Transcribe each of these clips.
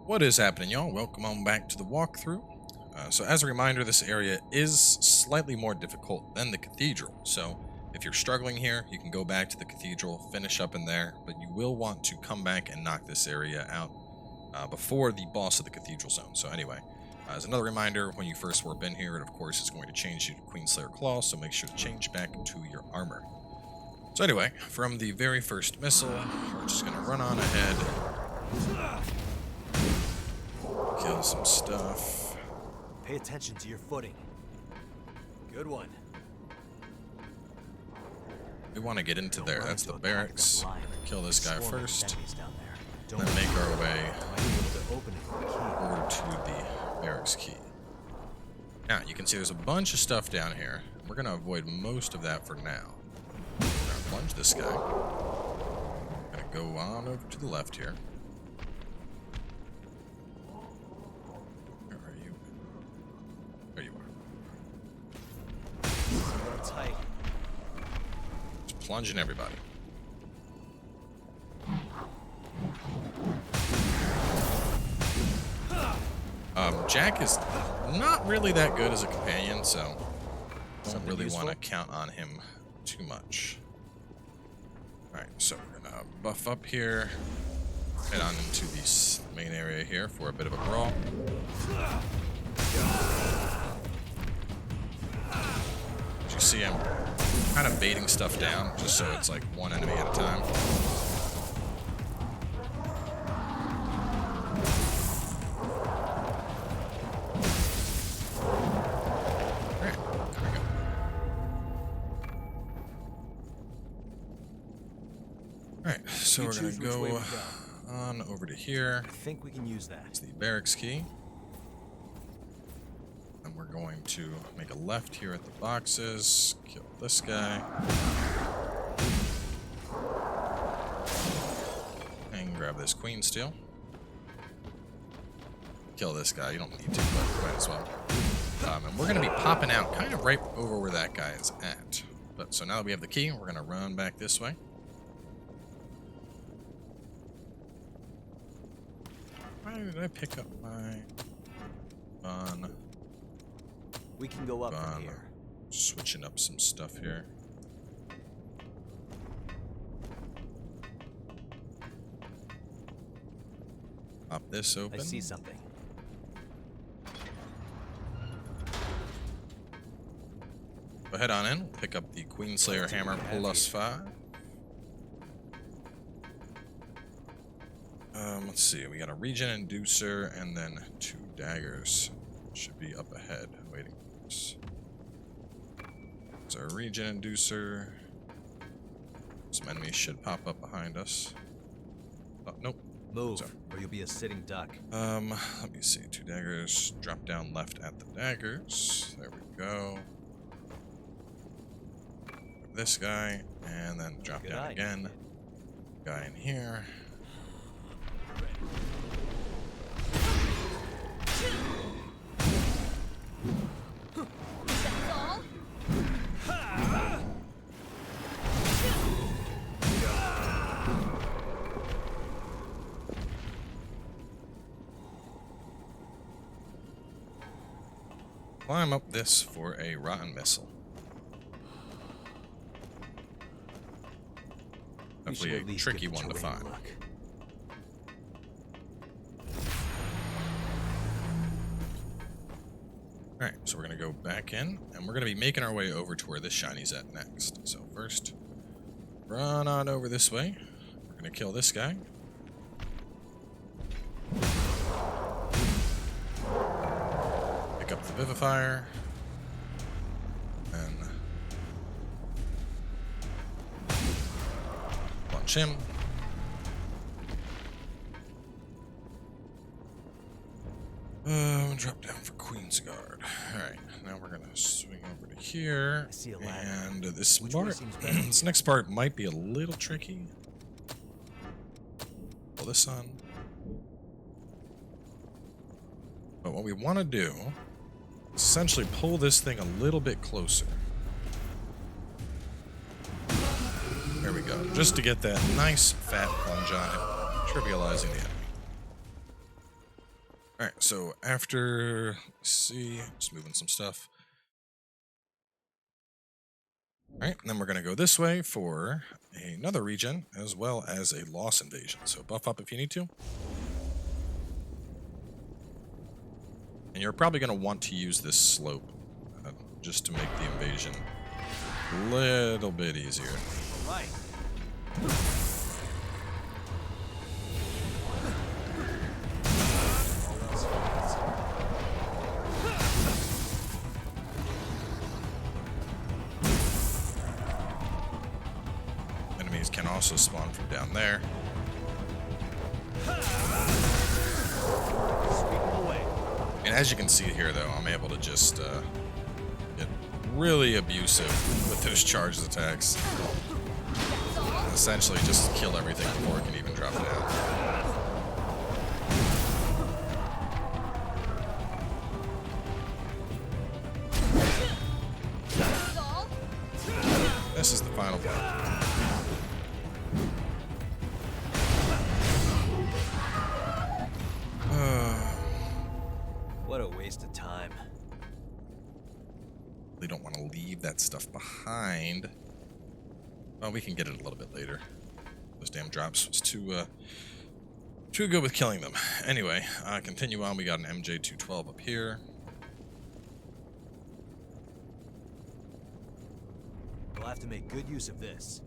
What is happening, y'all? Welcome on back to the walkthrough. So as a reminder, this area is slightly more difficult than the cathedral. So if you're struggling here, you can go back to the cathedral, finish up in there, but you will want to come back and knock this area out before the boss of the cathedral zone. So anyway, as another reminder, when you first warp in here, it of course is going to change you to Queenslayer Claw, so make sure to change back to your armor. So anyway, from the very first missile, we're just going to run on ahead. Kill some stuff. Pay attention to your footing. Good one. We want to get into there. That's the barracks. Kill this guy first. Don't Then make our way over to the Barracks Key. Now, you can see there's a bunch of stuff down here. We're going to avoid most of that for now. We're going to plunge this guy. Going to go on over to the left here. Where are you? There you are. tight. Just plunging everybody. Jack is not really that good as a companion, so don't really want to count on him too much. Alright, so we're going to buff up here, head on into the main area here for a bit of a brawl. As you see, I'm kind of baiting stuff down, just so it's like one enemy at a time. Alright, so we're going to go on over to here. I think we can use that. It's the Barracks Key. And we're going to make a left here at the boxes. Kill this guy. And grab this Queen Steel. Kill this guy. You don't need to, but might as well. And we're going to be popping out kind of right over where that guy is at. But so now that we have the key, we're going to run back this way. Why did I pick up my gun? We can go up from here. Switching up some stuff here. Pop this open. I see something. Go head on in. Pick up the Queenslayer Hammer +5. Let's see. We got a regen inducer and then 2 daggers. Should be up ahead waiting for us. There's our regen inducer. Some enemies should pop up behind us. Oh, nope. Move, or you'll be a sitting duck. Let me see. 2 daggers. Drop down left at the daggers. There we go. This guy, and then drop down again. Guy in here. Climb up this for a rotten missile. Definitely a tricky one to find. Alright, so we're going to go back in, and we're going to be making our way over to where this shiny's at next. So first, run on over this way. We're going to kill this guy. Pick up the Vivifier. And launch him. Drop down for Queen's Guard. Alright, now we're gonna swing over to here. And this part, this next part might be a little tricky. Pull this on. But what we want to do is essentially pull this thing a little bit closer. There we go. Just to get that nice fat plunge on it, trivializing the enemy. All right, so after, let's see, just moving some stuff. All right, and then we're going to go this way for another region as well as a loss invasion. So buff up if you need to. And you're probably going to want to use this slope just to make the invasion a little bit easier. All right. Enemies can also spawn from down there. And as you can see here, though, I'm able to just get really abusive with those charged attacks. Essentially, just kill everything before it can even drop down. This is the final fight. What a waste of time. They don't want to leave that stuff behind. Well, we can get it a little bit later. Those damn drops was too good with killing them. Anyway, continue on. We got an MJ212 up here. We'll have to make good use of this.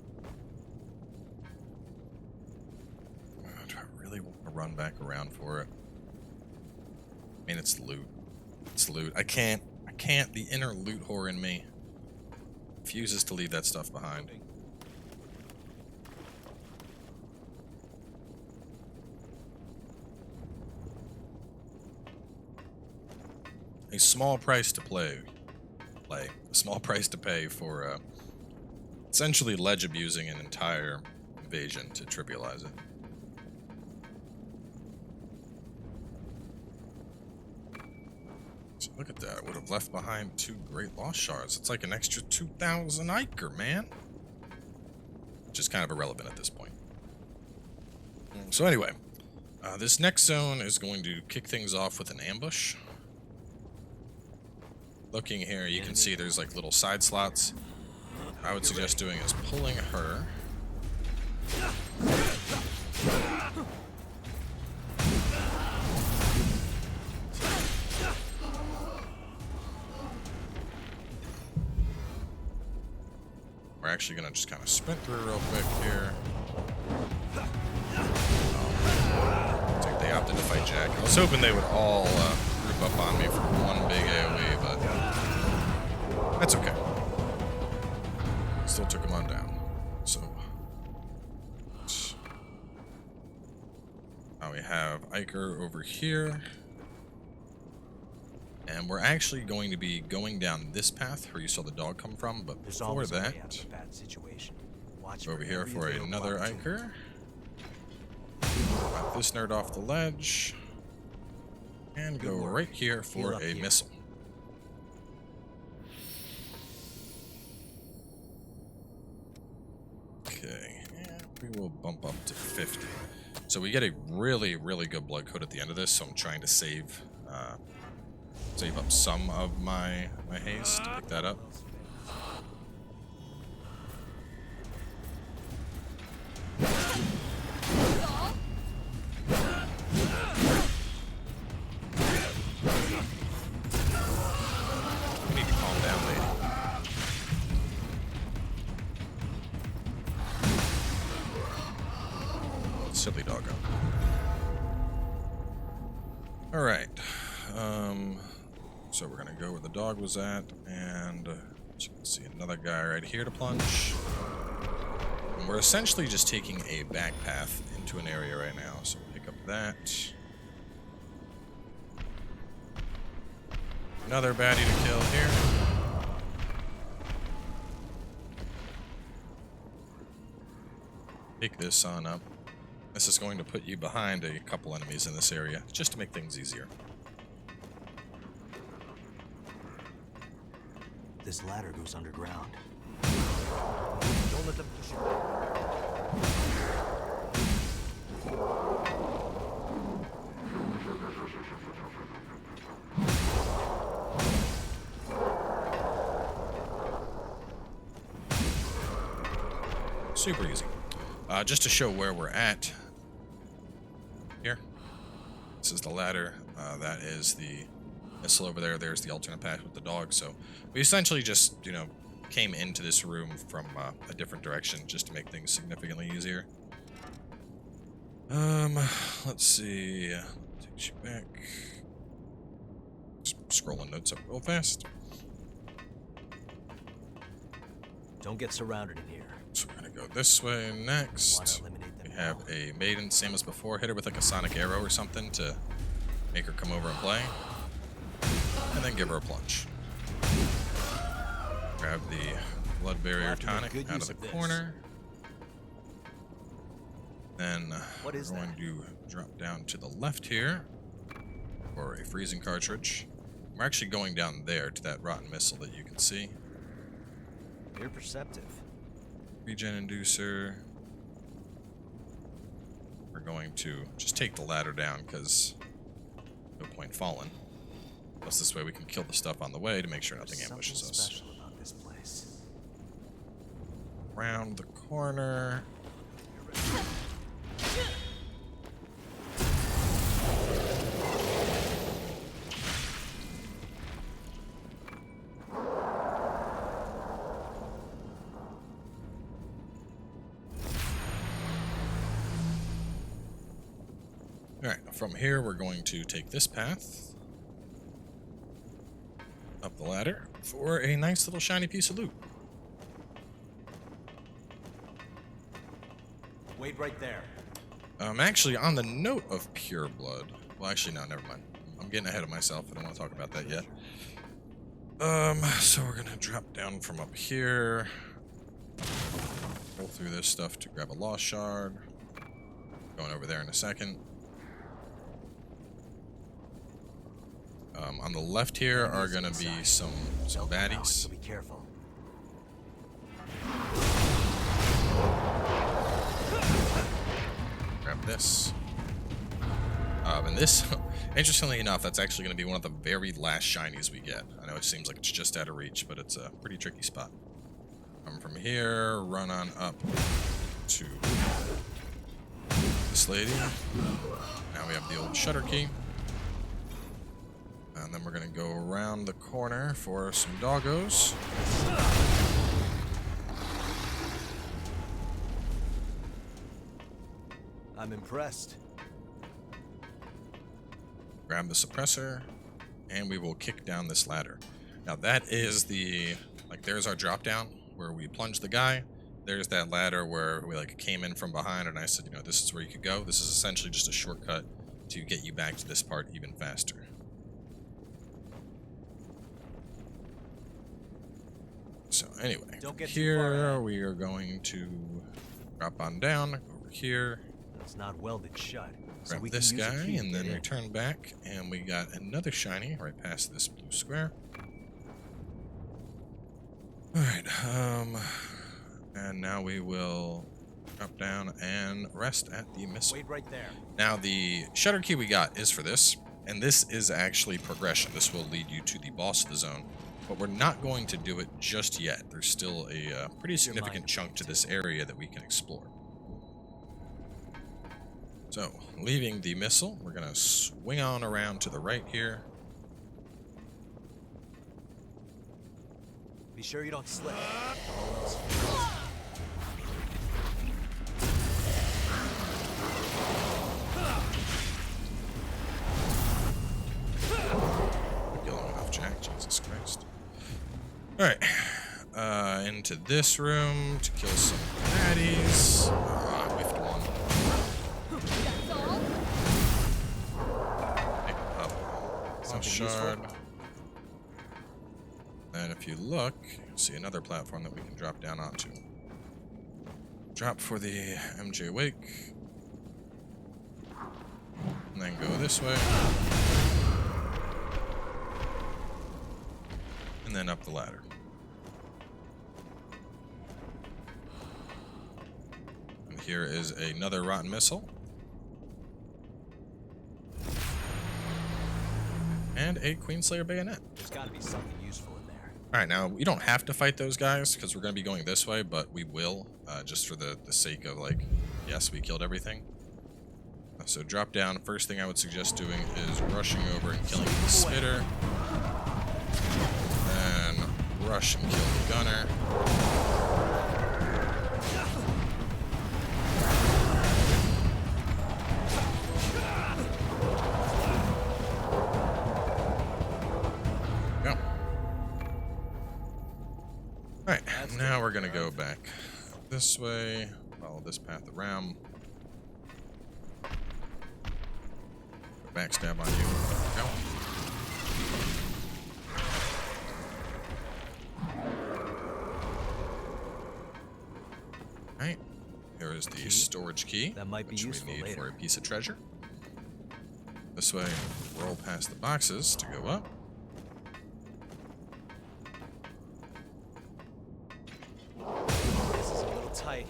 Do I really want to run back around for it? I mean, it's loot. It's loot. I can't. The inner loot whore in me refuses to leave that stuff behind. A small price to a small price to pay for essentially ledge abusing an entire invasion to trivialize it. So look at that. Would have left behind 2 Great Lost Shards. It's like an extra 2,000 Iker, man. Which is kind of irrelevant at this point. So anyway, this next zone is going to kick things off with an ambush. Looking here, you can see there's like little side slots. I would suggest doing is pulling her. We're actually going to just kind of sprint through real quick here. They opted to fight Jack. I was hoping they would all group up on me for one big AoE, but that's okay. Still took him on down. So now we have Iker over here. And we're actually going to be going down this path where you saw the dog come from, but before that, over here for another Iker. Got this nerd off the ledge. And go right here for a missile. Okay, and we will bump up to 50. So we get a really, really good blood code at the end of this, so I'm trying to save up some of my haste to pick that up. We need to calm down, lady. Silly doggo. All right. So we're gonna go where the dog was at, and you can see another guy right here to plunge. And we're essentially just taking a back path into an area right now. So we'll pick up that. Another baddie to kill here. Pick this on up. This is going to put you behind a couple enemies in this area, just to make things easier. This ladder goes underground. Don't let them push you. Super easy. Just to show where we're at. Here. This is the ladder. That is the missile over there. There's the alternate path with the dog. So we essentially just, you know, came into this room from a different direction just to make things significantly easier. Let's see. Takes you back. Just scrolling notes up real fast. Don't get surrounded in here. So we're gonna go this way next. We have a maiden, same as before. Hit her with like a sonic arrow or something to make her come over and play. And then give her a plunge. Grab the blood barrier tonic out of the corner. Then we're going to drop down to the left here for a freezing cartridge. We're actually going down there to that rotten missile that you can see. You're perceptive. Regen inducer. We're going to just take the ladder down because no point falling. Plus this way we can kill the stuff on the way to make sure nothing ambushes us. Special about this place. Around the corner. Alright, from here we're going to take this path up the ladder for a nice little shiny piece of loot. Wait right there. Actually, on the note of pure blood, well, actually, no, never mind. I'm getting ahead of myself. I don't want to talk about that yet. So we're gonna drop down from up here, go through this stuff to grab a lost shard. Going over there in a second. On the left here are gonna be some baddies. So be careful. Grab this. And this, interestingly enough, that's actually going to be one of the very last shinies we get. I know it seems like it's just out of reach, but it's a pretty tricky spot. Come from here, run on up to this lady. Now we have the old shutter key. And then we're going to go around the corner for some doggos. I'm impressed. Grab the suppressor, and we will kick down this ladder. Now that is the, like, there's our drop down where we plunge the guy. There's that ladder where we like came in from behind, and I said, you know, this is where you could go. This is essentially just a shortcut to get you back to this part even faster. So anyway, here we are going to drop on down over here. It's not welded shut. Grab this guy and then return back, and we got another shiny right past this blue square. Alright, and now we will drop down and rest at the missile. Wait right there. Now the shutter key we got is for this, and this is actually progression. This will lead you to the boss of the zone, but we're not going to do it just yet. There's still a pretty significant chunk to this area that we can explore. So, leaving the missile, we're going to swing on around to the right here. Be sure you don't slip. Killing enough, Jack. Jesus Christ. Alright. Into this room to kill some baddies. I whiffed one. Shard. And if you look, you'll see another platform that we can drop down onto. Drop for the MJ Wake. And then go this way. And then up the ladder. And here is another rotten missile. And a Queenslayer bayonet. There's got to be something useful in there. All right, now we don't have to fight those guys because we're going to be going this way, but we will, just for the sake of, like, yes, we killed everything. So drop down. First thing I would suggest doing is rushing over and killing the spitter. Then rush and kill the gunner. Go. Alright, now we're gonna go back this way, follow this path around. Backstab on you. Go. Alright, here is the storage key, That might be which we useful need later. for a piece of treasure. This way, roll past the boxes to go up. This is a little tight.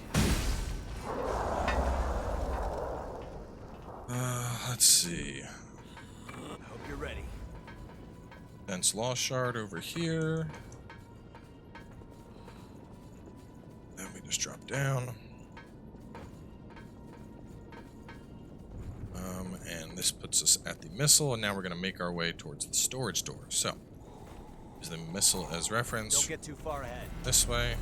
Let's see. I hope you're ready. Dense Law Shard over here. Then we just drop down. And this puts us at the missile, and now we're going to make our way towards the storage door. So, use the missile as reference. Don't get too far ahead. This way.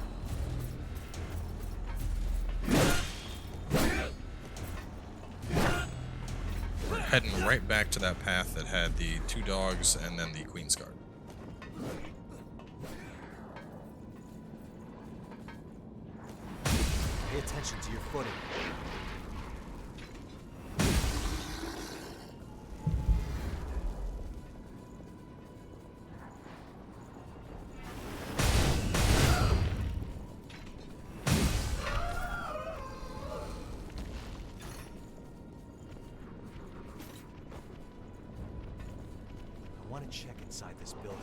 We're heading right back to that path that had the 2 dogs and then the Queen's Guard. Pay attention to your footing. I want to check inside this building.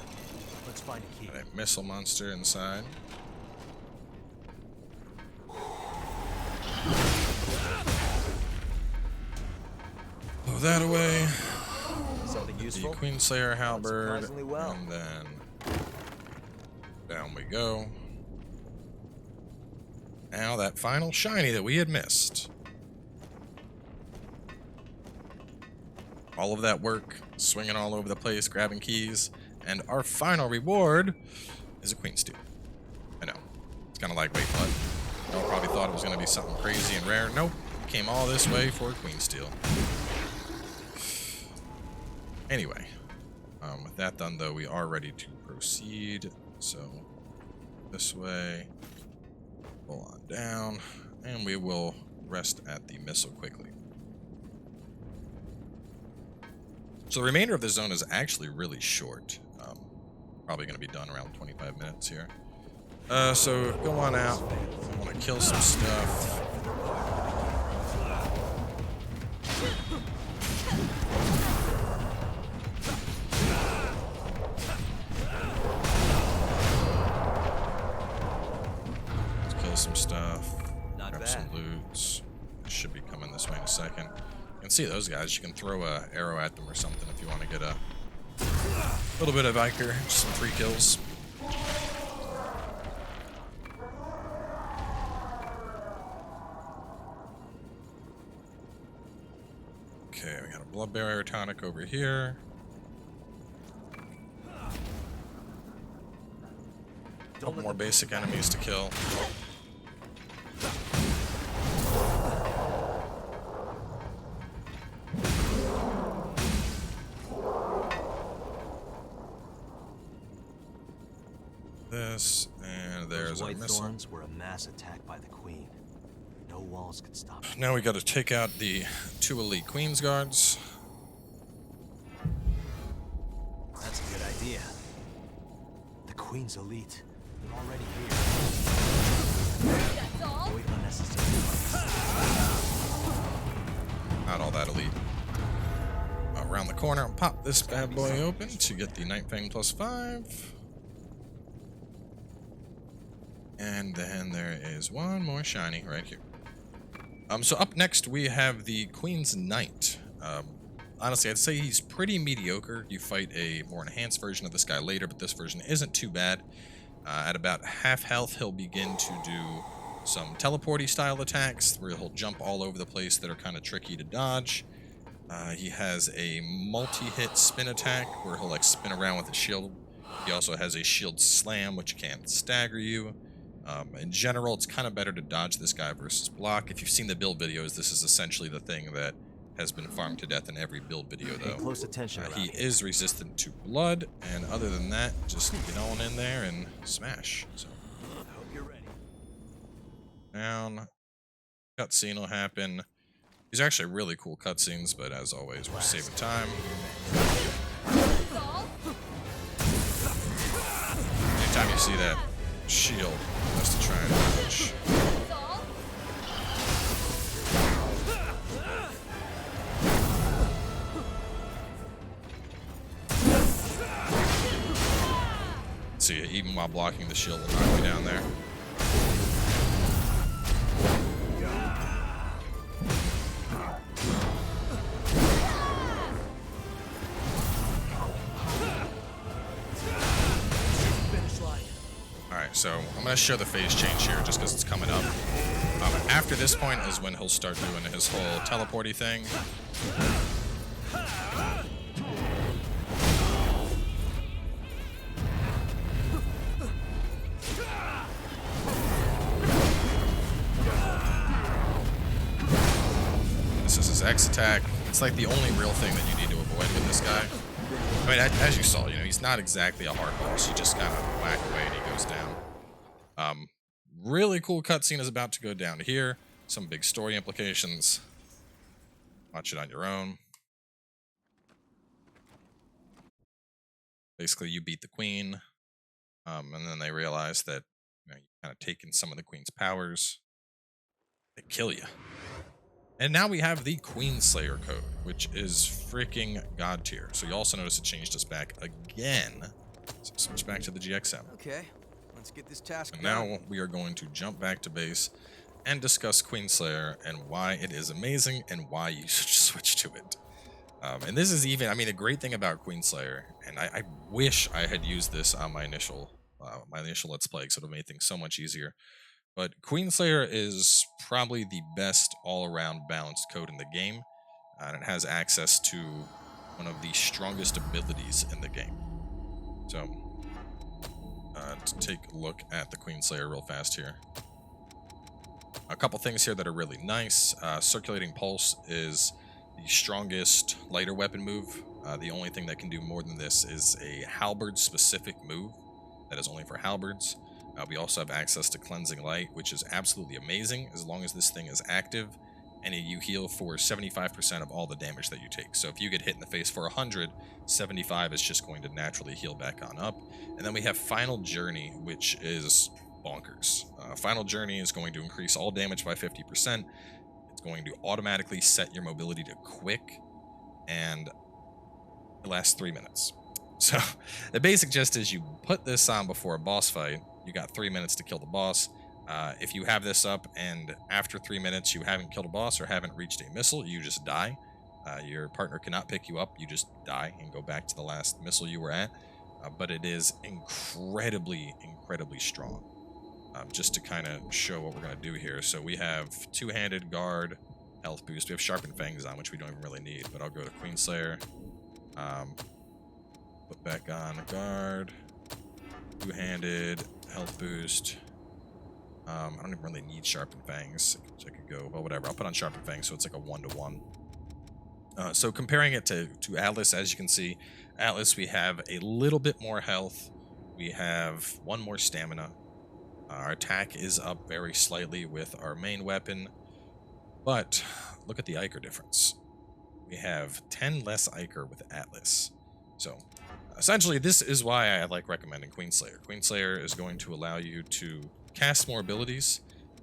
Let's find a key. Got a missile monster inside. Blow that away. Something The useful? Queenslayer halberd, surprisingly well. and then down we go. Now that final shiny that we had missed. All of that work, swinging all over the place, grabbing keys, and our final reward is a Queen Steel. I know, it's kind of like, wait, what? Y'all probably thought it was going to be something crazy and rare. Nope, came all this way for a Queen Steel. Anyway, with that done, though, we are ready to proceed. So, this way, pull on down, and we will rest at the missile quickly. So the remainder of the zone is actually really short. Probably going to be done around 25 minutes here. So go on out. I want to kill some stuff. Let's kill some stuff. Not Grab bad. some loots. They should be coming this way in a second. You can see those guys. You can throw a arrow at them or something if you want to get a little bit of Viker, just some free kills. Okay, we got a blood barrier tonic over here. Couple more basic enemies to kill. This, and there's Those our white missile. thorns were a mass attack by the queen. No walls could stop it. Now we got to take out the 2 elite Queen's Guards. That's a good idea. The queen's elite. They're already here. That's all? Avoid unnecessary fights. Not all that elite. Around the corner and pop this bad boy open to get the Night Fang +5. And then there is one more shiny right here. So up next we have the Queen's Knight. honestly, I'd say he's pretty mediocre. You fight a more enhanced version of this guy later, but this version isn't too bad. At about half health, he'll begin to do some teleporty style attacks where he'll jump all over the place that are kind of tricky to dodge. He has a multi-hit spin attack where he'll like spin around with a shield. He also has a shield slam, which can stagger you. In general, it's kind of better to dodge this guy versus block. If you've seen the build videos, this is essentially the thing that has been farmed to death in every build video, though. Pay close attention. He is resistant to blood, and other than that, just get on in there and smash. So, I hope you're ready. down. Cutscene will happen. These are actually really cool cutscenes, but as always, we're saving time. Anytime you see that shield, just to try and dodge. See, even while blocking the shield will knock you down there. Alright, so I'm going to show the phase change here just because it's coming up. After this point is when he'll start doing his whole teleporty thing. This is his X attack. It's like the only real thing that you need to avoid with this guy. I mean, as you saw, you know, he's not exactly a hard boss. You just kind of whack away and he goes down. Really cool cutscene is about to go down here. Some big story implications. Watch it on your own. Basically, you beat the queen, and then they realize that you kind of taken some of the queen's powers. They kill you. And now we have the Queen Slayer code, which is freaking god tier. So you also notice it changed us back again. So switch back to the GXM. Okay, let's get this task And done. now we are going to jump back to base and discuss Queen Slayer and why it is amazing and why you should switch to it. And this is even, I mean, the great thing about Queen Slayer, and I wish I had used this on my initial Let's Play, because it would have made things so much easier. But Queen Slayer is probably the best all-around balanced code in the game, and it has access to one of the strongest abilities in the game. So, to take a look at the Queen Slayer real fast here. A couple things here that are really nice. Circulating Pulse is the strongest lighter weapon move. The only thing that can do more than this is a halberd-specific move that is only for halberds. We also have access to Cleansing Light, which is absolutely amazing as long as this thing is active, and you heal for 75% of all the damage that you take. So if you get hit in the face for 100, 75 is just going to naturally heal back on up. And then we have Final Journey, which is bonkers. Final Journey is going to increase all damage by 50%. It's going to automatically set your mobility to quick, and it lasts 3 minutes. So the basic gist is you put this on before a boss fight. You got 3 minutes to kill the boss. If you have this up and after 3 minutes you haven't killed a boss or haven't reached a missile, you just die. Your partner cannot pick you up. You just die and go back to the last missile you were at. But it is incredibly, incredibly strong. Just to kind of show what we're going to do here. So we have two-handed guard, health boost. We have sharpened fangs on, which we don't even really need. But I'll go to Queen Slayer. Put back on guard. Two-handed, health boost. I don't even really need sharpened fangs. I could go, well, whatever. I'll put on sharpened fangs, so it's like a 1-to-1. So comparing it to Atlas, as you can see, Atlas, we have a little bit more health. We have 1 more stamina. Our attack is up very slightly with our main weapon. But look at the Ichor difference. We have 10 less Ichor with Atlas. So essentially, this is why I like recommending Queen Slayer. Queen Slayer is going to allow you to cast more abilities,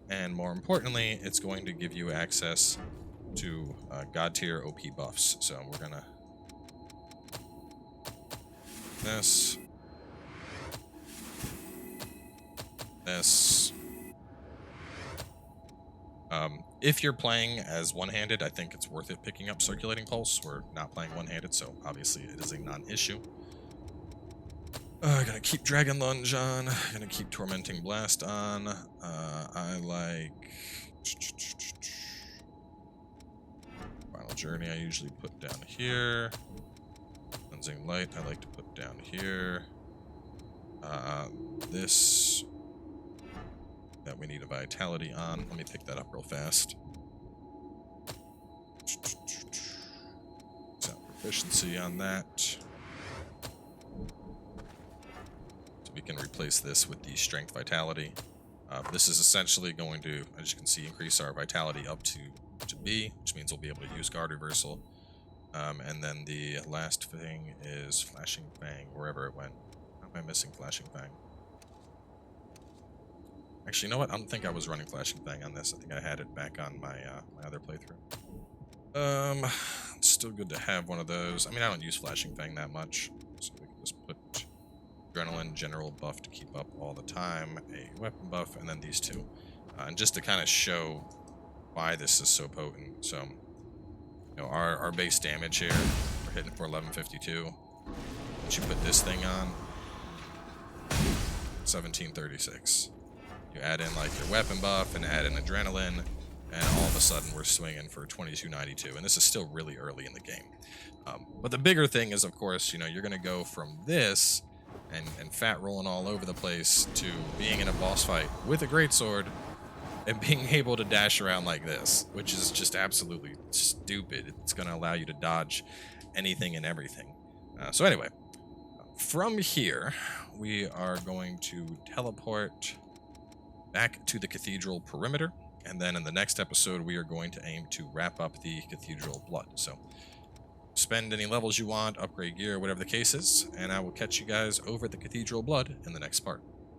and more importantly, it's going to give you access to god tier OP buffs. So we're gonna this, If you're playing as one-handed, I think it's worth it picking up Circulating Pulse. We're not playing one-handed, so obviously it is a non-issue. Gonna keep Dragon Lunge on. Gonna keep Tormenting Blast on. I like... Final Journey I usually put down here. Cleansing Light I like to put down here. This... that we need a Vitality on. Let me pick that up real fast. Sound Proficiency on that. We can replace this with the Strength Vitality. This is essentially going to, as you can see, increase our Vitality up to B, which means we'll be able to use Guard Reversal. And then the last thing is Flashing Fang, wherever it went. How am I missing Flashing Fang? Actually, you know what? I don't think I was running Flashing Fang on this. I think I had it back on my my other playthrough. It's still good to have one of those. I mean, I don't use Flashing Fang that much, so we can just put Adrenaline, General buff to keep up all the time, a weapon buff, and then these two. And just to kind of show why this is so potent. So, you know, our base damage here, we're hitting for 1152. Once you put this thing on, 1736. You add in like your weapon buff and add in adrenaline, and all of a sudden we're swinging for 2292. And this is still really early in the game. But the bigger thing is, of course, you know, you're going to go from this and fat rolling all over the place to being in a boss fight with a greatsword and being able to dash around like this, which is just absolutely stupid. It's going to allow you to dodge anything and everything. So anyway, from here, we are going to teleport back to the cathedral perimeter, and then in the next episode, we are going to aim to wrap up the cathedral blood. So spend any levels you want, upgrade gear, whatever the case is, and I will catch you guys over at the cathedral blood in the next part.